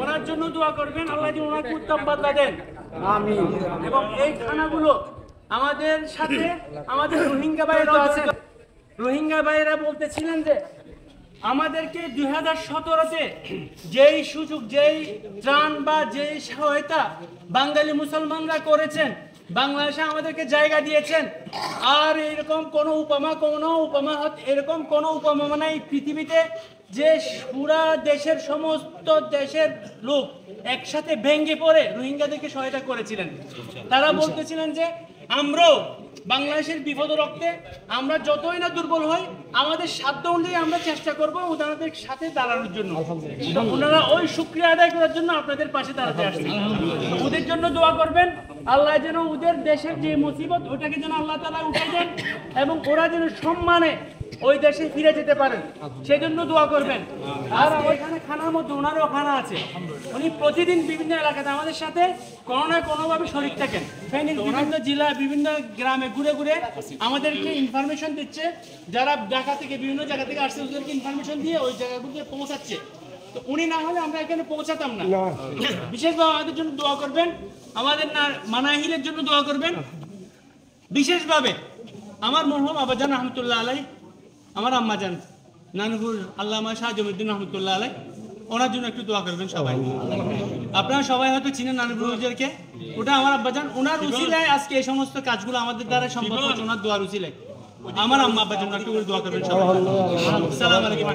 ওনার জন্য দোয়া করবেন, আল্লাহ যেন ওনাকে উত্তম বদলা দেন, আমিন। এবং এই খানাগুলো আমাদের সাথে আমাদের রোহিঙ্গা ভাইরা আছে, রোহিঙ্গা ভাইরা বলতেছিলেন যে আমাদেরকে 2017-তে যেই সুযোগ, যেই ত্রাণ বা যেই সহায়তা বাঙালি মুসলমানরা করেছেন, বাংলাদেশে আমাদেরকে জায়গা দিয়েছেন, আর এরকম কোনো উপমা এরকম কোনো উপমা নাই পৃথিবীতে যে পুরা দেশের সমস্ত দেশের লোক একসাথে ভেঙে পড়ে রোহিঙ্গাদেরকে সহায়তা করেছিলেন। তারা বলতেছিলেন যে আমরাও বাংলাদেশের বিপদ রক্তে আমরা যতই না দুর্বল হই, আমাদের সাধ্য অনুযায়ী আমরা চেষ্টা করবো ওনাদের সাথে দাঁড়ানোর জন্য। ওনারা ওই শুকরিয়া আদায় করার জন্য আপনাদের পাশে দাঁড়াতে আসছেন। ওদের জন্য দোয়া করবেন, আল্লাহ যেন ওদের দেশের যে মুসিবত ওটাকে যেন আল্লাহ তাআলা উঠাই দেন এবং ওরা যেন সম্মানে ওই দেশে ফিরে যেতে পারেন, সেই জন্য দোয়া করবেন। আর ওইখানে খানার মধ্যে ওনারও খানা আছে, উনি প্রতিদিন বিভিন্ন এলাকাতে আমাদের সাথে কোনো না কোনোভাবে শরীক থাকেন। ফেনীর বিভিন্ন জেলা, বিভিন্ন গ্রামে ঘুরে ঘুরে আমাদেরকে ইনফরমেশন দিচ্ছে, যারা ঢাকা থেকে বিভিন্ন জায়গা থেকে আসছে ওদেরকে ইনফরমেশন দিয়ে ওই জায়গাগুলোতে পৌঁছাচ্ছে। তো উনি না হলে আমরা এখানে পৌঁছাতাম না। বিশেষভাবে আমাদের জন্য দোয়া করবেন, আমাদের মানাহিরের জন্য দোয়া করবেন। বিশেষভাবে আমার মরহুম আব্বাজান রহমতুল্লাহ আলাই, আমার আম্মাজান নানুপুর আল্লামা শাহ জমিউদ্দিন রহমতুল্লাহ আলাই, ওনার জন্য একটু দোয়া করবেন সবাই। আপনারা সবাই হয়তো চিনেন নানুপুর হুজুরকে, ওটা আমার আব্বাজান, ওনার উসিলায় আজকে এই সমস্ত কাজগুলো আমাদের দ্বারা সম্ভব হচ্ছে, ওনার দোয়ার উসিলায়। আমার আম্মা আব্বার জন্য একটু দোয়া করবেন সবাই। আসসালামু আলাইকুম।